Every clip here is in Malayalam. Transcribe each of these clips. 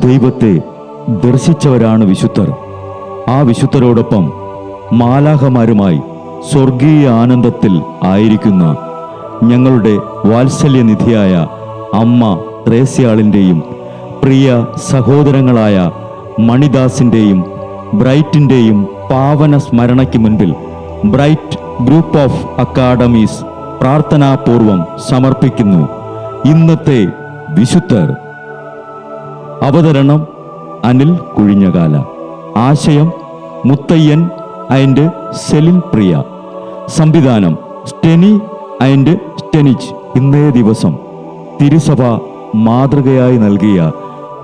ദൈവത്തെ ദർശിച്ചവരാണ് വിശുദ്ധർ. ആ വിശുദ്ധരോടൊപ്പം മാലാഖമാരുമായി സ്വർഗീയ ആനന്ദത്തിൽ ആയിരിക്കുന്ന ഞങ്ങളുടെ വാത്സല്യനിധിയായ അമ്മ ത്രേസ്യാളിൻ്റെയും പ്രിയ സഹോദരങ്ങളായ മണിദാസിൻ്റെയും ബ്രൈറ്റിൻ്റെയും പാവന സ്മരണയ്ക്ക് മുൻപിൽ ബ്രൈറ്റ് ഗ്രൂപ്പ് ഓഫ് അക്കാഡമീസ് പ്രാർത്ഥനാപൂർവം സമർപ്പിക്കുന്നു ഇന്നത്തെ വിശുദ്ധർ. അവതരണം അനിൽ കുഴിഞ്ഞകാല. ആശയം മുത്തയ്യൻ ആൻഡ് സെലിൻ പ്രിയ. സംവിധാനം സ്റ്റെനി ആൻഡ് സ്റ്റെനിച്ച്. ഇന്നേ ദിവസം തിരുസഭ മാതൃകയായി നൽകിയ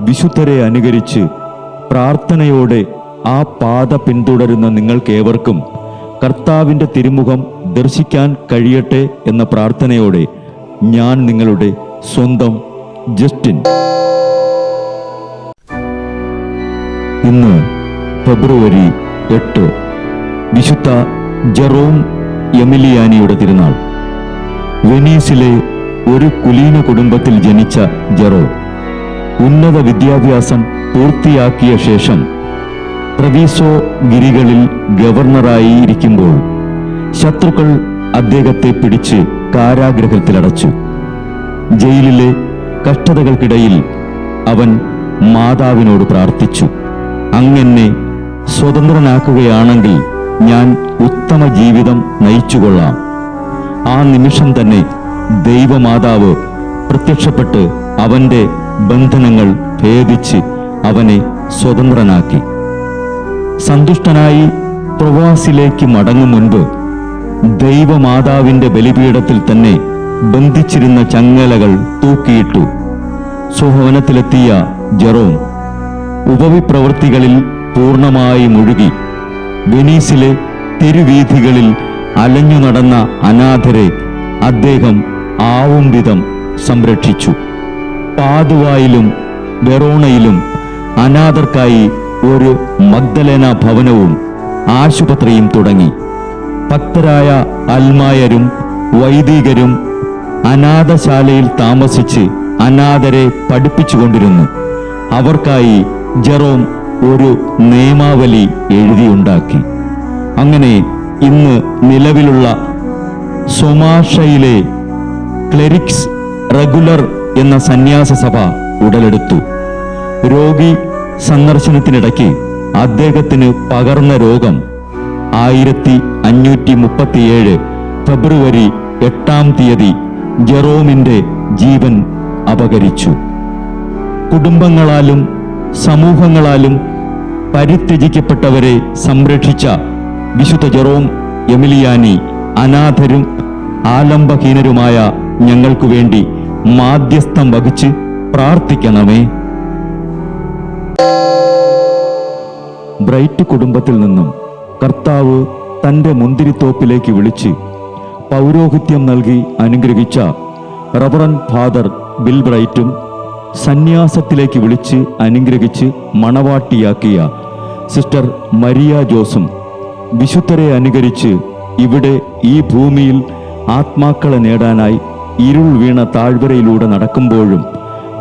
വിശുദ്ധരെ അനുകരിച്ച് പ്രാർത്ഥനയോടെ ആ പാത പിന്തുടരുന്ന നിങ്ങൾക്കേവർക്കും കർത്താവിൻ്റെ തിരുമുഖം ദർശിക്കാൻ കഴിയട്ടെ എന്ന പ്രാർത്ഥനയോടെ ഞാൻ നിങ്ങളുടെ സ്വന്തം ജസ്റ്റിൻ. ഇന്ന് ഫെബ്രുവരി 8, വിശുദ്ധ ജെറോം എമിലിയാനിയുടെ തിരുനാൾ. വെനീസിലെ ഒരു കുലീന കുടുംബത്തിൽ ജനിച്ച ജെറോം ഉന്നത വിദ്യാഭ്യാസം പൂർത്തിയാക്കിയ ശേഷം ട്രെവിസോ ഗിരികളിൽ ഗവർണറായി ഇരിക്കുമ്പോൾ ശത്രുക്കൾ അദ്ദേഹത്തെ പിടിച്ച് കാരാഗൃഹത്തിലടച്ചു. ജയിലിലെ കഷ്ടതകൾക്കിടയിൽ അവൻ മാതാവിനോട് പ്രാർത്ഥിച്ചു, "അങ്ങെന്നെ സ്വതന്ത്രനാക്കുകയാണെങ്കിൽ ഞാൻ ഉത്തമ ജീവിതം നയിച്ചുകൊള്ളാം." ആ നിമിഷം തന്നെ ദൈവമാതാവ് പ്രത്യക്ഷപ്പെട്ട് അവൻ്റെ ബന്ധനങ്ങൾ ഭേദിച്ച് അവനെ സ്വതന്ത്രനാക്കി. സന്തുഷ്ടനായി പ്രവാസിലേക്ക് മടങ്ങും മുൻപ് ദൈവമാതാവിൻ്റെ ബലിപീഠത്തിൽ തന്നെ ബന്ധിച്ചിരുന്ന ചങ്ങലകൾ തൂക്കിയിട്ടു. സ്വഭവനത്തിലെത്തിയ ജെറോം ഉപവിപ്രവൃത്തികളിൽ പൂർണ്ണമായി മുഴുകി. വെനീസിലെ തെരുവീഥികളിൽ അലഞ്ഞു നടന്ന അനാഥരെ അദ്ദേഹം ആവും വിധം സംരക്ഷിച്ചു. പാതുവായിലും വെറോണയിലും അനാഥർക്കായി ഒരു മഗ്ദലേന ഭവനവും ആശുപത്രിയും തുടങ്ങി. ഭക്തരായ അൽമായരും വൈദികരും അനാഥശാലയിൽ താമസിച്ച് അനാഥരെ പഠിപ്പിച്ചുകൊണ്ടിരുന്നു. അവർക്കായി ജെറോം ഒരു നിയമാവലി എഴുതിയുണ്ടാക്കി. അങ്ങനെ ഇന്ന് നിലവിലുള്ള സൊമാഷയിലെ ക്ലെരിക്സ് റെഗുലർ എന്ന സന്യാസ സഭ ഉടലെടുത്തു. രോഗി സന്ദർശനത്തിനിടയ്ക്ക് അദ്ദേഹത്തിന് പകർന്ന രോഗം 1537 ഫെബ്രുവരി 8 ജെറോമിൻ്റെ ജീവൻ അപഹരിച്ചു. കുടുംബങ്ങളാലും സമൂഹങ്ങളാലും പരിത്യജിക്കപ്പെട്ടവരെ സംരക്ഷിച്ച വിശുദ്ധ ജെറോം എമിലിയാനി അനാഥരും ആലംബഹീനരുമായ ഞങ്ങൾക്കു വേണ്ടി മാധ്യസ്ഥം വഹിച്ച് പ്രാർത്ഥിക്കണമേ. ബ്രൈറ്റ് കുടുംബത്തിൽ നിന്നും കർത്താവ് തൻ്റെ മുന്തിരിത്തോപ്പിലേക്ക് വിളിച്ച് പൗരോഹിത്യം നൽകി അനുഗ്രഹിച്ച റവറൻ ഫാദർ ബിൽ ബ്രൈറ്റും സന്യാസത്തിലേക്ക് വിളിച്ച് അനുഗ്രഹിച്ച് മണവാട്ടിയാക്കിയ സിസ്റ്റർ മരിയ ജോസും വിശുദ്ധരെ അനുകരിച്ച് ഇവിടെ ഈ ഭൂമിയിൽ ആത്മാക്കളെ നേടാനായി ഇരുൾ വീണ താഴ്വരയിലൂടെ നടക്കുമ്പോഴും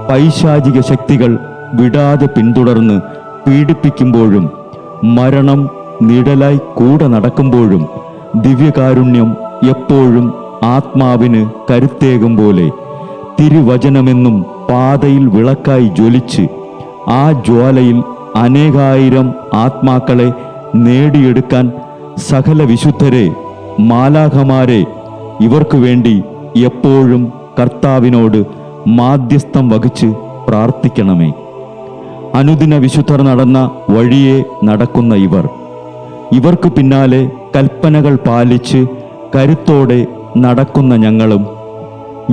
പൈശാചിക ശക്തികൾ വിടാതെ പിന്തുടർന്ന് പീഡിപ്പിക്കുമ്പോഴും മരണം നിഴലായി കൂടെ നടക്കുമ്പോഴും ദിവ്യകാരുണ്യം എപ്പോഴും ആത്മാവിന് കരുത്തേകും പോലെ തിരുവചനമെന്നും പാതയിൽ വിളക്കായി ജ്വലിച്ച് ആ ജ്വാലയിൽ അനേകായിരം ആത്മാക്കളെ നേടിയെടുക്കാൻ സകല വിശുദ്ധരെ, മാലാഖമാരെ ഇവർക്കു വേണ്ടി എപ്പോഴും കർത്താവിനോട് മാധ്യസ്ഥം വഹിച്ച് പ്രാർത്ഥിക്കണമേ. അനുദിന വിശുദ്ധർ നടന്ന വഴിയെ നടക്കുന്ന ഇവർക്ക് പിന്നാലെ കൽപ്പനകൾ പാലിച്ച് കരുത്തോടെ നടക്കുന്ന ഞങ്ങളും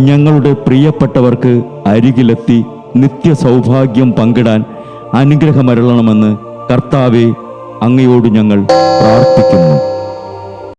ഞങ്ങളുടെ പ്രിയപ്പെട്ടവർക്ക് അരികിലെത്തി നിത്യസൗഭാഗ്യം പങ്കിടാൻ അനുഗ്രഹമരുളണമെന്ന് കർത്താവേ അങ്ങയോട് ഞങ്ങൾ പ്രാർത്ഥിക്കുന്നു.